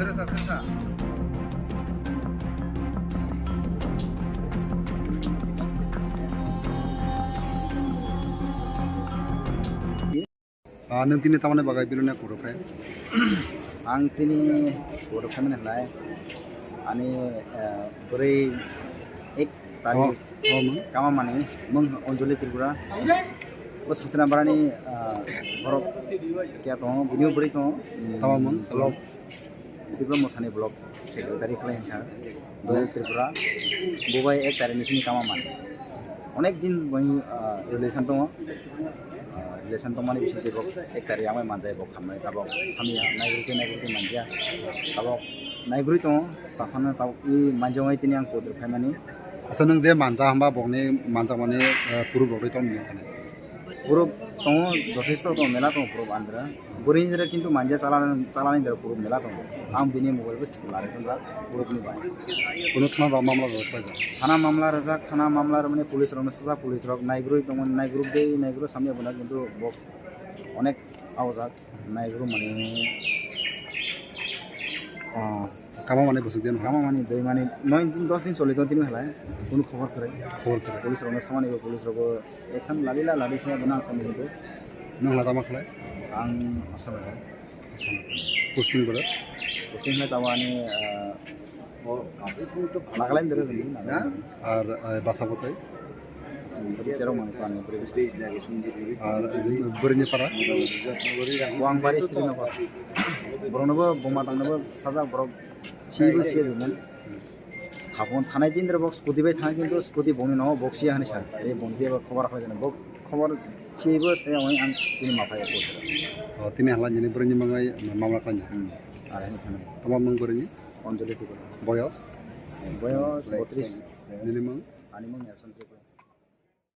nang tini tamane bagai biluna kurupai ang tini kurupai mana lai ani beri ek tadi kama mani mung Anjali Tripura bos hasna barani borok kya to video beri to tamamang salom Tripura mothani blog secretary kala hinsa Anjali Tripura bobai ek tari nisini kama mani onek din bani relation to mani bisi debok ek tari amai manjai bok khamai tabok samia naigurute manja tabok naiguri to takhana tab I manjongai tini ang kodur phaimani asa nang je manja hamba bokni manja mane puru bokri ton ni thane puru to যথেষ্ট to mela to puru andra burin jere kintu manja chalani der puru mela to am bini mobile bus lari to ja puru ni bai kono thana ba mamla rokpai ja থানা মামলার মানে police rock police rock নাইগ্রুই তো নাইগ্রুপ দেই নাইগ্রু সামনে বনা কিন্তু বক অনেক আওজাক নাইগ্রু মানে kama mane busuk den কামা মানে দেই মানে 9 দিন 10 দিন চলে তো তিনি হেলাই কোনো খবর করে khobor kare পুলিশ রক সামনে পুলিশ রক একসাম লালিসে বনা সামনে কিন্তু nang lada maklai আং Assam posting bora posting na tawani o kasi to nagalan dere na ar basa botai beri cerong man kan beri stage lagi sunji ar berni para wang bari sirina ko boronobo boma tangnobo saja borok sibu sie jumen khapon thanai din der box scooty bai thang kintu scooty boni no box sia hani sar ei bonti ba khobar khoi jana bok khobar sibu se oi ang tini mapai ko tini hala jini berni mangai mamla kanya ar hani phane tamamang berni Anjali Tripura boyos 32 nilimang animang ya santre